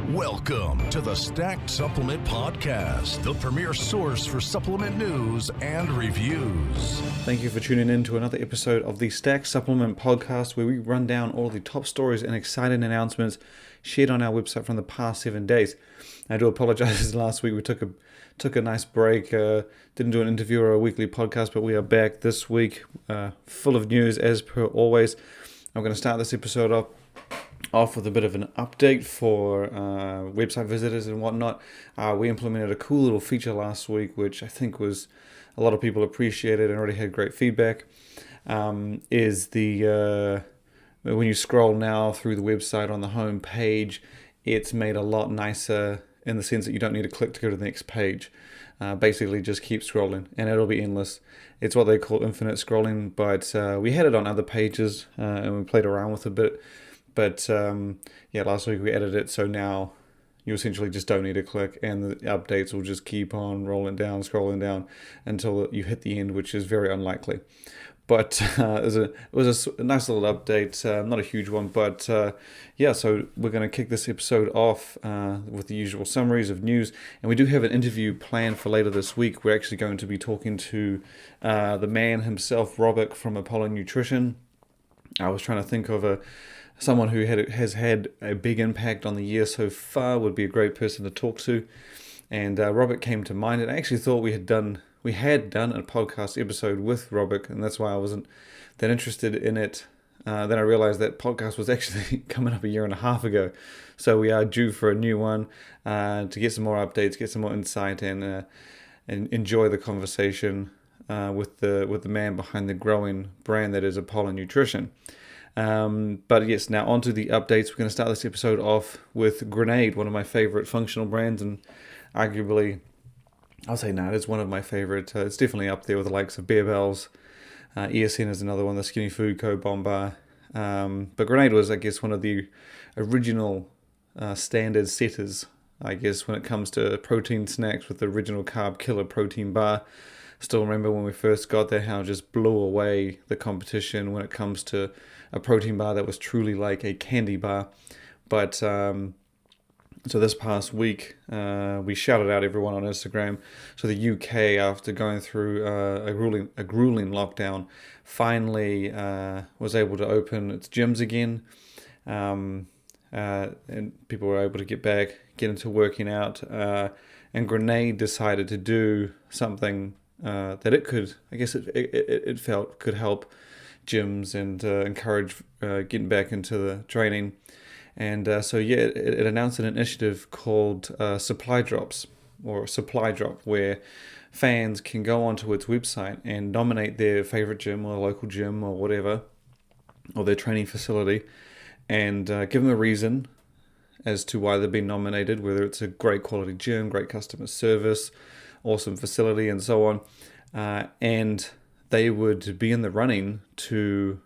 Welcome to the Stack Supplement Podcast, the premier source for supplement news and reviews. Thank you for tuning in to another episode of the Stack Supplement Podcast, where we run down all the top stories and exciting announcements shared on our website from the past 7 days. I do apologize. Last week we took a nice break, didn't do an interview or a weekly podcast, but we are back this week, full of news as per always. I'm going to start this episode off with a bit of an update for website visitors and whatnot. We implemented a cool little feature last week, which I think was a lot of people appreciated and already had great feedback. Is the when you scroll now through the website on the home page, it's made a lot nicer in the sense that you don't need to click to go to the next page. Basically just keep scrolling and it'll be endless. It's what they call infinite scrolling, but we had it on other pages and we played around with it a bit. But last week we added it, so now you essentially just don't need to click, and the updates will just keep on rolling down, scrolling down until you hit the end, which is very unlikely. But it was a nice little update, not a huge one, but so we're going to kick this episode off with the usual summaries of news, and we do have an interview planned for later this week. We're actually going to be talking to the man himself, Robert from Apollo Nutrition. I was trying to think of someone who has had a big impact on the year so far, would be a great person to talk to. And Robert came to mind, and I actually thought we had done a podcast episode with Robert, and that's why I wasn't that interested in it. Then I realized that podcast was actually coming up a year and a half ago. So we are due for a new one to get some more updates, get some more insight, and enjoy the conversation with the man behind the growing brand that is Apollo Nutrition. But yes, now onto the updates. We're going to start this episode off with Grenade, one of my favorite functional brands, and arguably, I'll say it is one of my favorite. It's definitely up there with the likes of Bear Bells. ESN is another one, the Skinny Food Co. Bomb Bar. But Grenade was, I guess, one of the original standard setters, I guess, when it comes to protein snacks, with the original Carb Killer protein bar. Still remember when we first got there, how it just blew away the competition when it comes to a protein bar that was truly like a candy bar. But so this past week, we shouted out everyone on Instagram. So the UK, after going through a grueling lockdown, finally was able to open its gyms again. And people were able to get into working out. And Grenade decided to do something that it could, I guess it felt could help gyms and encourage getting back into the training. And it announced an initiative called Supply Drops, or Supply Drop, where fans can go onto its website and nominate their favorite gym or local gym or whatever, or their training facility, and give them a reason as to why they've been nominated, whether it's a great quality gym, great customer service, awesome facility, and so on. And they would be in the running to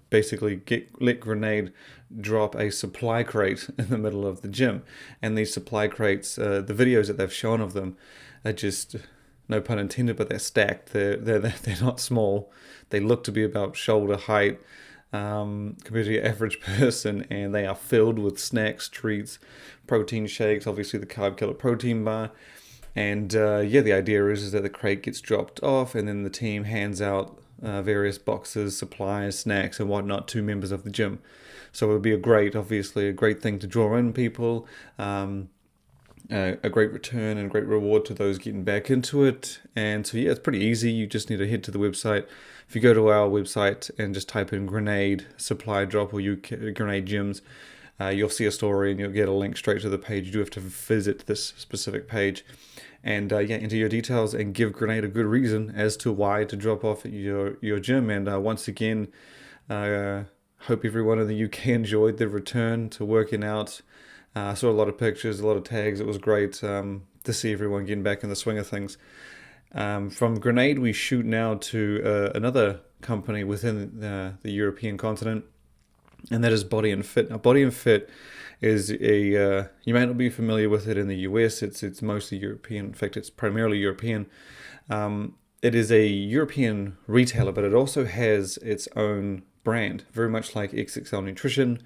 basically let Grenade drop a supply crate in the middle of the gym. And these supply crates, the videos that they've shown of them, are just, no pun intended, but they're stacked. They're not small. They look to be about shoulder height compared to your average person, and they are filled with snacks, treats, protein shakes, obviously the Carb Killer protein bar. And the idea is that the crate gets dropped off, and then the team hands out various boxes, supplies, snacks, and whatnot to members of the gym. So it would be a great thing to draw in people, a great return and great reward to those getting back into it. And so it's pretty easy. You just need to head to the website. If you go to our website and just type in Grenade Supply Drop or Grenade Gyms, you'll see a story and you'll get a link straight to the page. You do have to visit this specific page and enter your details and give Grenade a good reason as to why to drop off at your gym. And once again, hope everyone in the UK enjoyed the return to working out. I saw a lot of pictures, a lot of tags. It was great to see everyone getting back in the swing of things. From Grenade, we shoot now to another company within the European continent, and that is Body and Fit. Now, Body and Fit is you may not be familiar with it in the US. It's mostly European. In fact, it's primarily European. It is a European retailer, but it also has its own brand, very much like XXL Nutrition.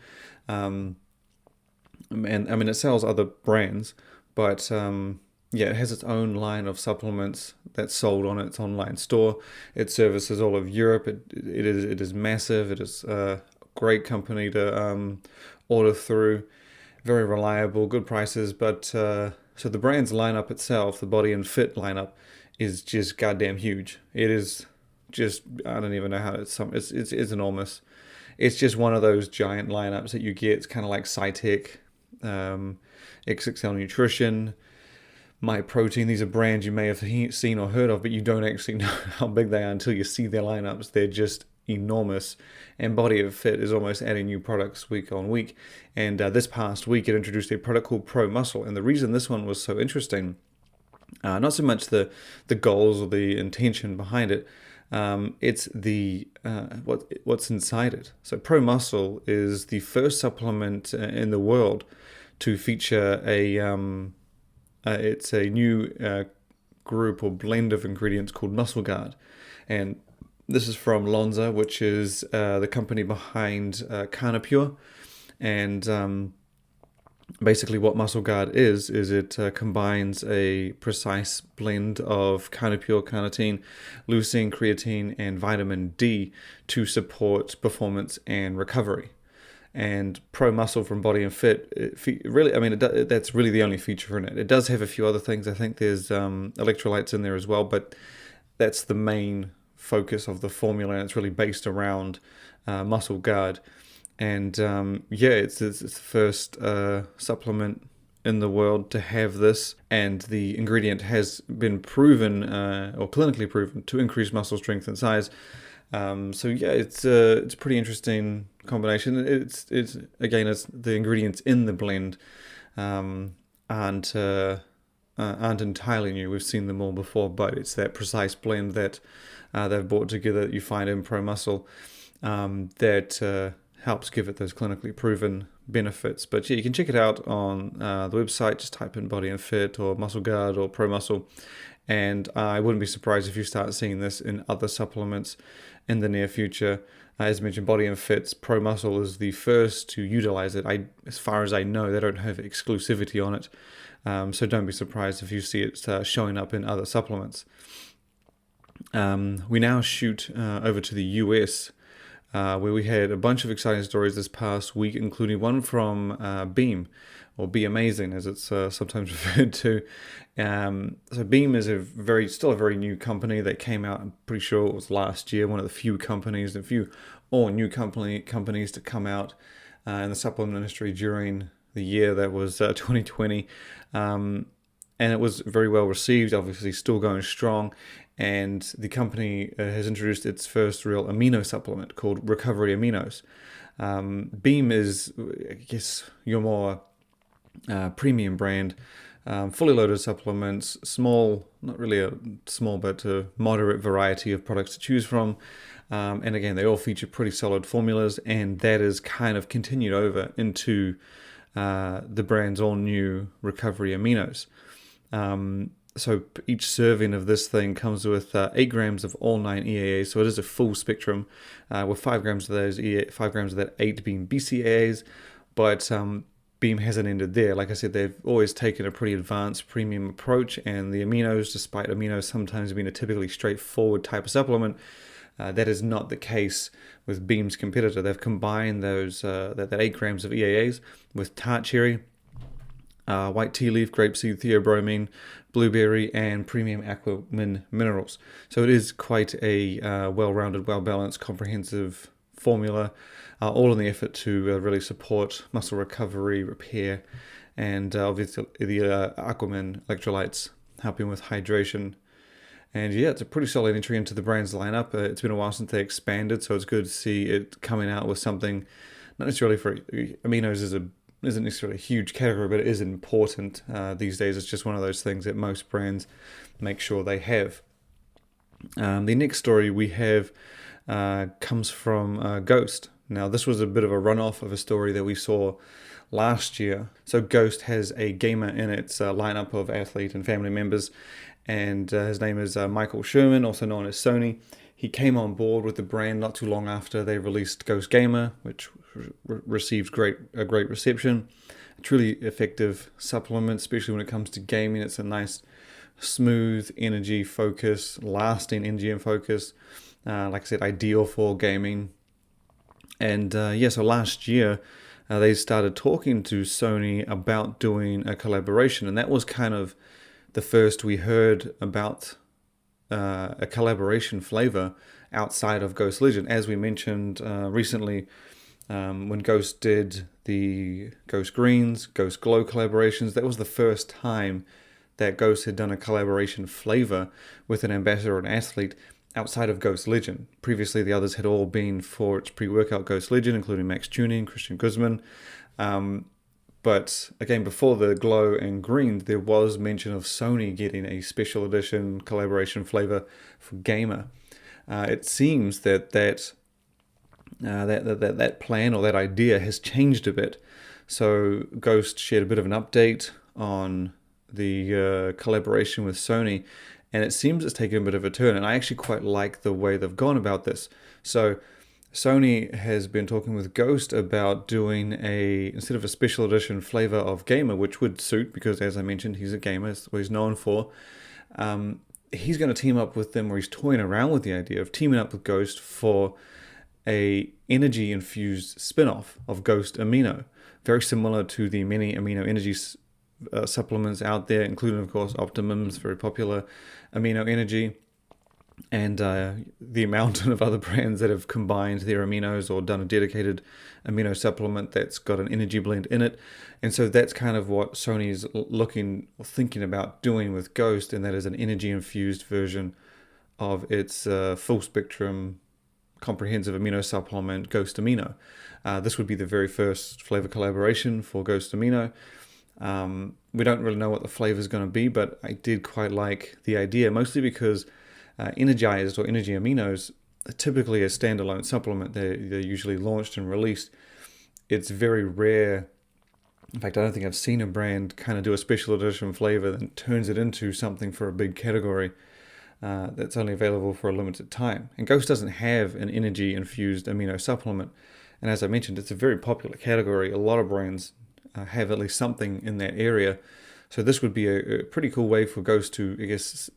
And I mean, it sells other brands, but yeah, it has its own line of supplements that's sold on its online store. It services all of Europe. It is massive. It is a great company to order through. Very reliable, good prices. But so the brand's lineup itself, the Body and Fit lineup, is just goddamn huge. It is just, I don't even know how it's enormous. It's just one of those giant lineups that you get. It's kind of like SciTech, XXL Nutrition, My Protein. These are brands you may have seen or heard of, but you don't actually know how big they are until you see their lineups. They're just enormous. And Body and Fit is almost adding new products week on week. And this past week, it introduced a product called Pro Muscle. And the reason this one was so interesting, not so much the goals or the intention behind it, it's the what's inside it. So Pro Muscle is the first supplement in the world to feature it's a new group or blend of ingredients called Muscle Guard, and this is from Lonza, which is the company behind Carnipure. And basically what Muscle Guard is it combines a precise blend of Carnipure, carnitine, leucine, creatine, and vitamin D to support performance and recovery. And Pro Muscle from Body and Fit, that's really the only feature in it. It does have a few other things. I think there's electrolytes in there as well, but that's the main focus of the formula, and it's really based around Muscle Guard. And it's the first supplement in the world to have this, and the ingredient has been proven or clinically proven to increase muscle strength and size. It's a pretty interesting combination. It's the ingredients in the blend aren't entirely new. We've seen them all before, but it's that precise blend that they've brought together that you find in Pro Muscle that helps give it those clinically proven benefits. But yeah, you can check it out on the website. Just type in Body and Fit or Muscle Guard or Pro Muscle, and I wouldn't be surprised if you start seeing this in other supplements in the near future. As mentioned, Body and Fit's Pro Muscle is the first to utilize it. As far as I know, they don't have exclusivity on it, so don't be surprised if you see it showing up in other supplements. We now shoot over to the US, where we had a bunch of exciting stories this past week, including one from Beam, or Be Amazing as it's sometimes referred to. So Beam is still a very new company that came out, I'm pretty sure it was last year, one of the few new companies to come out in the supplement industry during the year that was 2020. And it was very well received, obviously still going strong. And the company has introduced its first real amino supplement called Recovery Aminos. Beam is, I guess, your more premium brand, fully loaded supplements, small, not really a small, but a moderate variety of products to choose from. And again, they all feature pretty solid formulas, and that is kind of continued over into the brand's all new Recovery Aminos. So each serving of this thing comes with 8 grams of all 9 EAAs, so it is a full spectrum, with 5 grams of those 5 grams of that 8 being BCAAs. But Beam hasn't ended there. Like I said, they've always taken a pretty advanced premium approach, and the aminos, despite aminos sometimes being a typically straightforward type of supplement, that is not the case with Beam's competitor. They've combined those that 8 grams of EAAs with tart cherry, white tea leaf, grapeseed, theobromine, blueberry, and premium aquamin minerals. So it is quite a well-rounded, well-balanced, comprehensive formula, all in the effort to really support muscle recovery, repair, and obviously the aquamin electrolytes helping with hydration. And yeah, it's a pretty solid entry into the brand's lineup. It's been a while since they expanded, so it's good to see it coming out with something, not necessarily for aminos isn't necessarily a huge category, but it is important these days. It's just one of those things that most brands make sure they have. The next story we have comes from Ghost. Now, this was a bit of a runoff of a story that we saw last year. So Ghost has a gamer in its lineup of athlete and family members, and his name is Michael Sherman, also known as Sony. He came on board with the brand not too long after they released Ghost Gamer, which received a great reception. A truly effective supplement, especially when it comes to gaming. It's a nice, smooth energy focus, lasting energy and focus. Like I said, ideal for gaming. And so last year, they started talking to Sony about doing a collaboration, and that was kind of the first we heard about a collaboration flavor outside of Ghost Legend. As we mentioned recently, when Ghost did the Ghost Greens, Ghost Glow collaborations, that was the first time that Ghost had done a collaboration flavor with an ambassador or an athlete outside of Ghost Legend. Previously, the others had all been for its pre-workout Ghost Legend, including Max Tuning, Christian Guzman. But again, before the Glow and Green, there was mention of Sony getting a special edition collaboration flavor for Gamer. It seems that plan or that idea has changed a bit. So Ghost shared a bit of an update on the collaboration with Sony, and it seems it's taken a bit of a turn. And I actually quite like the way they've gone about this. So Sony has been talking with Ghost about doing instead of a special edition flavor of Gamer, which would suit because, as I mentioned, he's a gamer, that's what he's known for. He's going to team up with them, or he's toying around with the idea of teaming up with Ghost for a energy-infused spin-off of Ghost Amino, very similar to the many amino energy supplements out there, including, of course, Optimum's very popular amino energy, and the mountain of other brands that have combined their aminos or done a dedicated amino supplement that's got an energy blend in it. And so that's kind of what Sony's thinking about doing with Ghost, and that is an energy-infused version of its full spectrum comprehensive amino supplement, Ghost Amino. This would be the very first flavor collaboration for Ghost Amino. We don't really know what the flavor is going to be, but I did quite like the idea, mostly because energized or energy aminos are typically a standalone supplement. They're usually launched and released. It's very rare. In fact, I don't think I've seen a brand kind of do a special edition flavor that turns it into something for a big category that's only available for a limited time. And Ghost doesn't have an energy-infused amino supplement. And as I mentioned, it's a very popular category. A lot of brands have at least something in that area. So this would be a pretty cool way for Ghost to, I guess,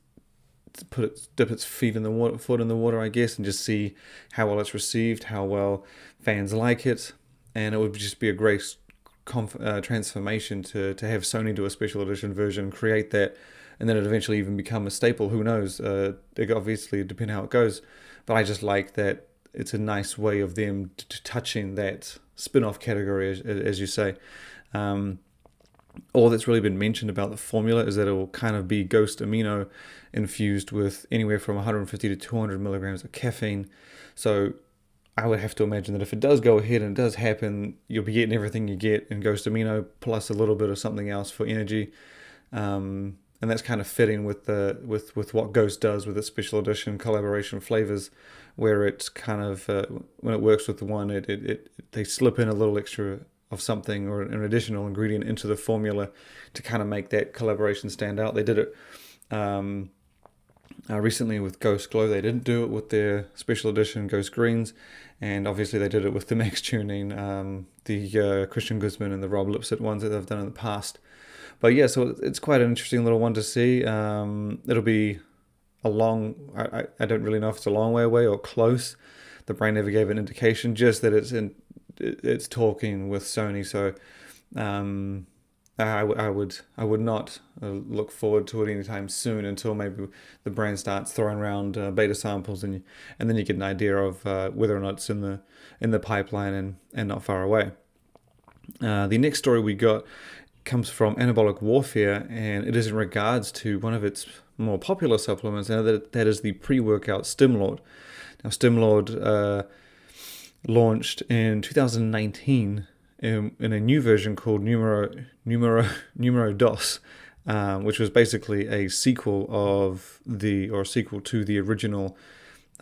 dip its foot in the water, I guess, and just see how well it's received, how well fans like it. And it would just be a great transformation to have Sony do a special edition version, create that, and then it eventually even become a staple. Who knows? It obviously depends how it goes. But I just like that it's a nice way of them touching that spin-off category, as you say. All that's really been mentioned about the formula is that it will kind of be Ghost Amino infused with anywhere from 150 to 200 milligrams of caffeine. So I would have to imagine that if it does go ahead and it does happen, you'll be getting everything you get in Ghost Amino plus a little bit of something else for energy. And that's kind of fitting with what Ghost does with its special edition collaboration flavors, where it's kind of when it works with the one, they slip in a little extra of something or an additional ingredient into the formula to kind of make that collaboration stand out. They did it recently with Ghost Glow. They didn't do it with their special edition Ghost Greens, and obviously they did it with the Max Tuning, the Christian Guzman and the Rob Lipset ones that they've done in the past. But yeah, so it's quite an interesting little one to see. It'll be a long, I don't really know if it's a long way away or close. The brand never gave an indication, just that it's talking with Sony. So I would not look forward to it anytime soon until maybe the brand starts throwing around beta samples, and then you get an idea of whether or not it's in the pipeline and not far away. The next story we got comes from Anabolic Warfare, and it is in regards to one of its more popular supplements, and that is the pre-workout Stimlord. Now, Stimlord launched in 2019 in a new version called Numero Dos, which was basically a sequel to the original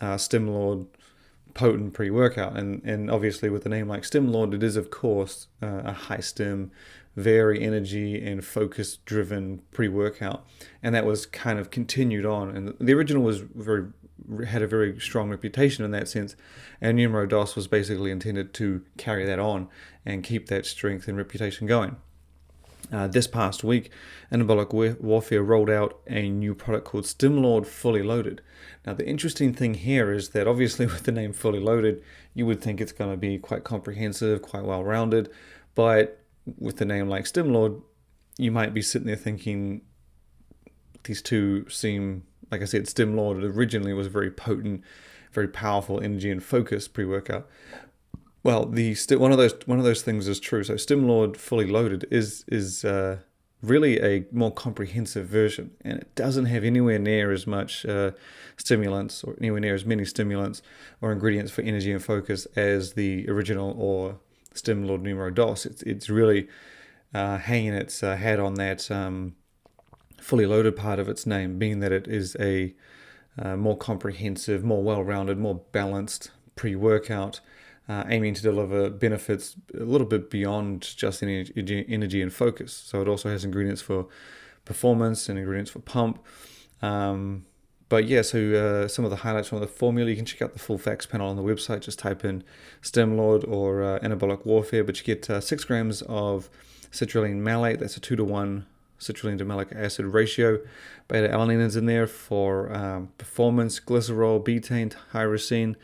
Stimlord potent pre-workout, and obviously with a name like StimLord, it is of course a high stim, very energy and focus driven pre-workout, and that was kind of continued on. And the original had a very strong reputation in that sense, and Numero Dos was basically intended to carry that on and keep that strength and reputation going. This past week, Anabolic Warfare rolled out a new product called StimLord Fully Loaded. Now, the interesting thing here is that obviously with the name Fully Loaded, you would think it's going to be quite comprehensive, quite well-rounded, but with the name like StimLord, you might be sitting there thinking these two seem, like I said, StimLord originally was very potent, very powerful energy and focus pre-workout. Well, one of those things is true. So StimLord Fully Loaded is really a more comprehensive version, and it doesn't have anywhere near as much stimulants or anywhere near as many stimulants or ingredients for energy and focus as the original or StimLord Numero Dos. It's really hanging its hat on that fully loaded part of its name, being that it is a more comprehensive, more well-rounded, more balanced pre-workout, aiming to deliver benefits a little bit beyond just energy and focus. So it also has ingredients for performance and ingredients for pump. But yeah, so some of the highlights from the formula, you can check out the full facts panel on the website. Just type in StimLord or Anabolic Warfare, but you get 6 grams of citrulline malate. That's a 2-to-1 citrulline to malic acid ratio. Beta-alanine is in there for performance, glycerol, betaine, tyrosine,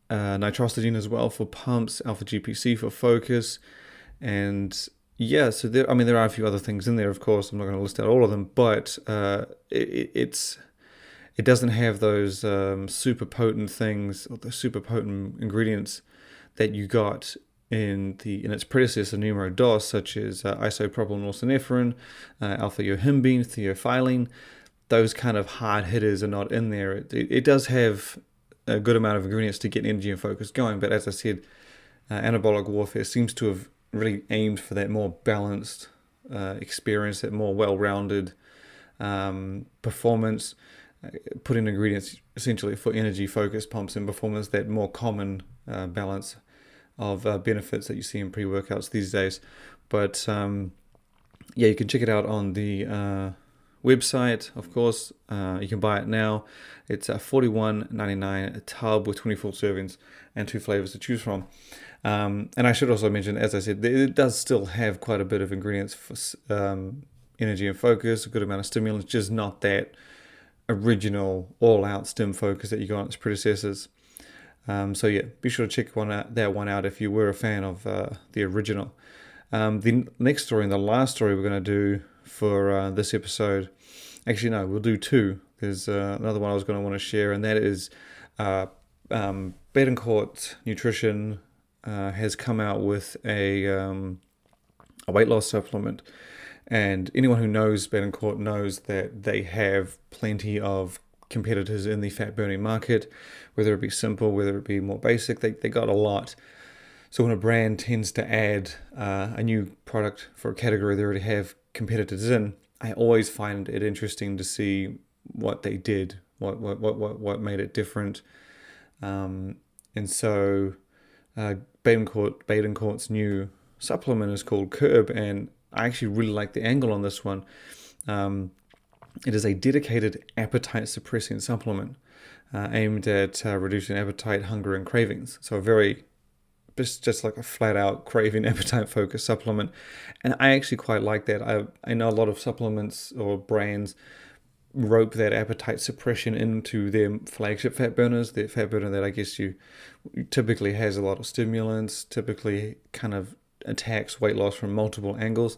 nitrosamine as well for pumps, alpha GPC for focus, and yeah, so there are a few other things in there. Of course, I'm not going to list out all of them, but it doesn't have those super potent things or the super potent ingredients that you got in its predecessor Numero Dos, such as isopropyl norepinephrine, alpha yohimbine, theophylline. Those kind of hard hitters are not in there. It does have a good amount of ingredients to get energy and focus going, but as I said, Anabolic Warfare seems to have really aimed for that more balanced experience, that more well-rounded performance, putting ingredients essentially for energy, focus, pumps, and performance, that more common balance of benefits that you see in pre-workouts these days. But yeah, you can check it out on the website, of course. You can buy it now. It's $41.99 a tub with 24 servings and 2 flavors to choose from. And I should also mention, as I said, it does still have quite a bit of ingredients for energy and focus, a good amount of stimulants, just not that original all-out stim focus that you got on its predecessors. So yeah, be sure to check that one out if you were a fan of the original. The next story and the last story we're going to do for this episode, actually no, we'll do 2. There's another one I was going to want to share, and that is Bettencourt Nutrition has come out with a weight loss supplement. And anyone who knows Bettencourt knows that they have plenty of competitors in the fat burning market, whether it be simple, whether it be more basic. They got a lot. So when a brand tends to add a new product for a category they already have competitors in, I always find it interesting to see what they did, what made it different. And so Bettencourt's new supplement is called Curb, and I actually really like the angle on this one. It is a dedicated appetite suppressing supplement aimed at reducing appetite, hunger, and cravings. So a very just like a flat out craving appetite focused supplement, and I actually quite like that. I know a lot of supplements or brands rope that appetite suppression into their flagship fat burners. The fat burner that I guess you typically has a lot of stimulants, typically kind of attacks weight loss from multiple angles,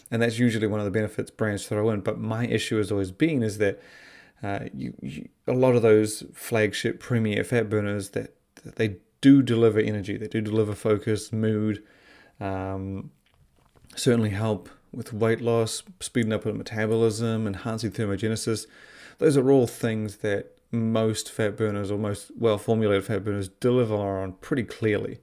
and that's usually one of the benefits brands throw in. But my issue has always been is that a lot of those flagship premier fat burners that they do deliver energy, they do deliver focus, mood, certainly help with weight loss, speeding up metabolism, enhancing thermogenesis. Those are all things that most fat burners or most well-formulated fat burners deliver on pretty clearly.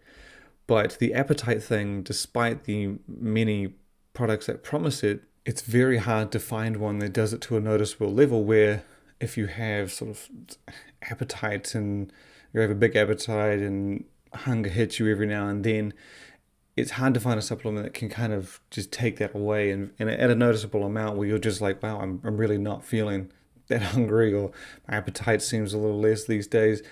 But the appetite thing, despite the many products that promise it, it's very hard to find one that does it to a noticeable level where if you have sort of appetite and you have a big appetite and hunger hits you every now and then, it's hard to find a supplement that can kind of just take that away and at a noticeable amount where you're just like, wow, I'm really not feeling that hungry, or my appetite seems a little less these days.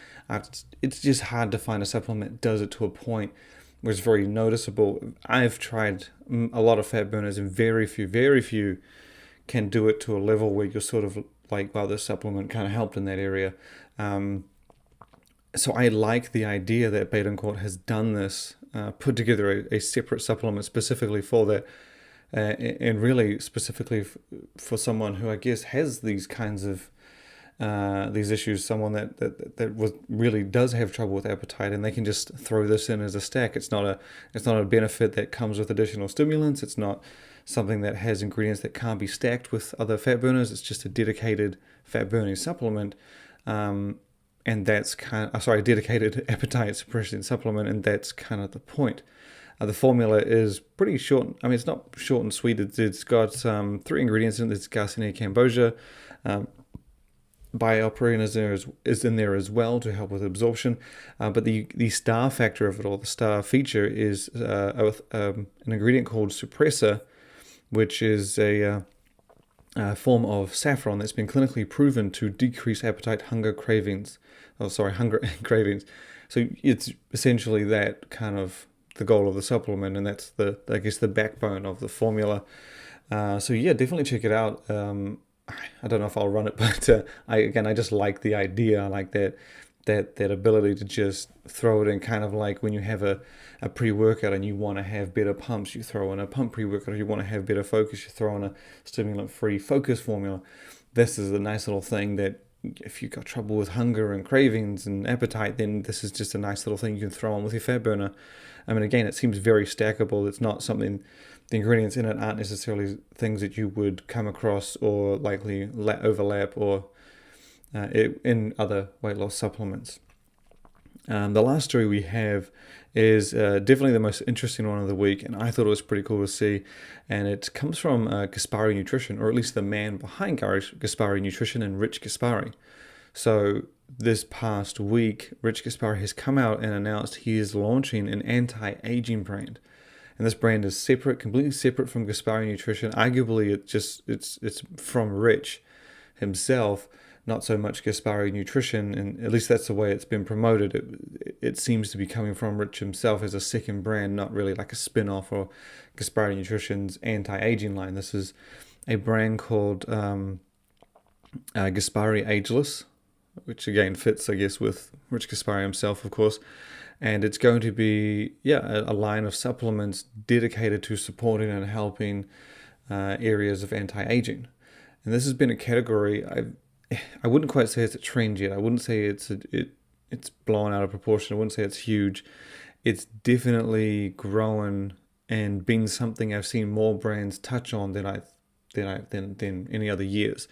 It's just hard to find a supplement that does it to a point where it's very noticeable. I've tried a lot of fat burners, and very few can do it to a level where you're sort of like, wow, this supplement kind of helped in that area. So I like the idea that Betancourt has done this, put together a separate supplement specifically for that, and really specifically for someone who I guess has these kinds of these issues, someone that really does have trouble with appetite, and they can just throw this in as a stack. It's not a benefit that comes with additional stimulants. It's not something that has ingredients that can't be stacked with other fat burners. It's just a dedicated fat burning supplement. And that's dedicated appetite suppression supplement, and that's kind of the point. The formula is pretty short. I mean, it's not short and sweet. It's got 3 ingredients in it. It's Garcinia cambogia. Bioperin is in there as well to help with absorption. But the star factor of it all, the star feature, is an ingredient called Suppressor, which is a form of saffron that's been clinically proven to decrease appetite, hunger, cravings. Hunger and cravings. So it's essentially that kind of the goal of the supplement, and that's the backbone of the formula. So yeah, definitely check it out. I don't know if I'll run it, but I just like the idea. I like that ability to just throw it in, kind of like when you have a pre-workout and you want to have better pumps, you throw in a pump pre-workout. Or you want to have better focus, you throw in a stimulant-free focus formula. This is a nice little thing that if you've got trouble with hunger and cravings and appetite, then this is just a nice little thing you can throw on with your fat burner. I mean, again, it seems very stackable. It's not something, the ingredients in it aren't necessarily things that you would come across or likely overlap or in other weight loss supplements. The last story we have is definitely the most interesting one of the week, and I thought it was pretty cool to see. And it comes from Gaspari Nutrition, or at least the man behind Gaspari Nutrition, and Rich Gaspari. So this past week, Rich Gaspari has come out and announced he is launching an anti-aging brand. And this brand is separate, completely separate from Gaspari Nutrition. Arguably, it's from Rich himself, not so much Gaspari Nutrition, and at least that's the way it's been promoted. It seems to be coming from Rich himself as a second brand, not really like a spin-off or Gaspari Nutrition's anti-aging line. This is a brand called Gaspari Ageless, which again fits, I guess, with Rich Gaspari himself, of course. And it's going to be, a line of supplements dedicated to supporting and helping areas of anti-aging. And this has been a category, I wouldn't quite say it's a trend yet. I wouldn't say it's blown out of proportion. I wouldn't say it's huge. It's definitely growing and been something I've seen more brands touch on than any other years.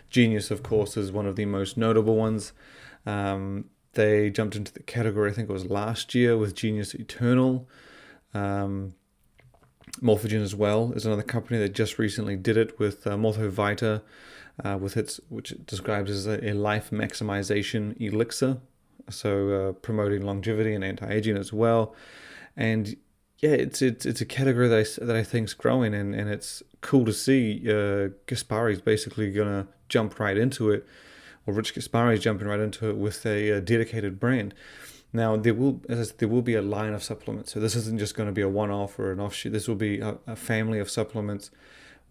Genius, of course, is one of the most notable ones. They jumped into the category, I think it was last year, with Genius Eternal. Morphogen as well is another company that just recently did it with Morphovita, which it describes as a life maximization elixir, so promoting longevity and anti-aging as well. And yeah, it's a category that I think is growing, and it's cool to see Gaspari is basically gonna jump right into it, or Rich Gaspari is jumping right into it with a dedicated brand. Now there will be a line of supplements, so this isn't just going to be a one-off or an offshoot. This will be a family of supplements,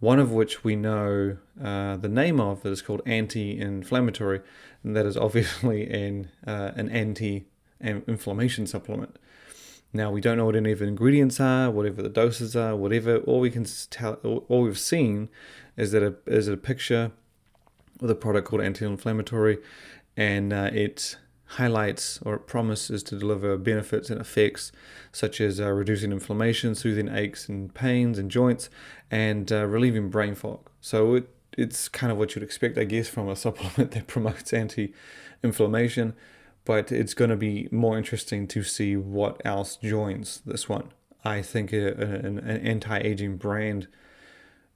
one of which we know the name of, that is called anti-inflammatory, and that is obviously an anti-inflammation supplement. Now we don't know what any of the ingredients are, whatever the doses are, whatever. All we can tell, all we've seen is that is a picture with a product called anti-inflammatory, and it highlights, or it promises to deliver benefits and effects such as reducing inflammation, soothing aches and pains and joints, and relieving brain fog. So it's kind of what you'd expect, I guess, from a supplement that promotes anti-inflammation, but it's going to be more interesting to see what else joins this one. I think an anti-aging brand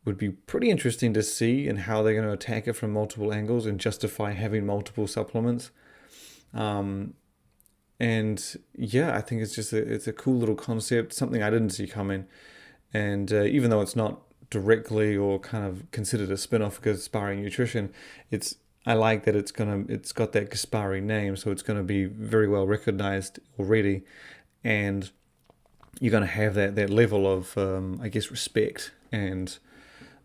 would be pretty interesting to see and how they're going to attack it from multiple angles and justify having multiple supplements. And yeah, I think it's just it's a cool little concept, something I didn't see coming. And even though it's not directly or kind of considered a spin-off of Gaspari Nutrition, I like that it's got that Gaspari name, so it's gonna be very well recognized already, and you're gonna have that level of I guess respect and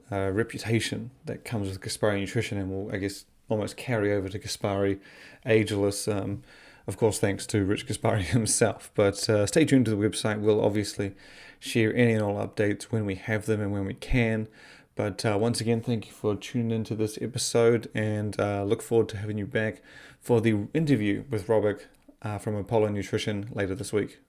reputation that comes with Gaspari Nutrition, and will, I guess, almost carry over to Gaspari Ageless. Of course, thanks to Rich Gaspari himself. But stay tuned to the website. We'll obviously share any and all updates when we have them and when we can. But once again, thank you for tuning into this episode, and look forward to having you back for the interview with Robert from Apollo Nutrition later this week.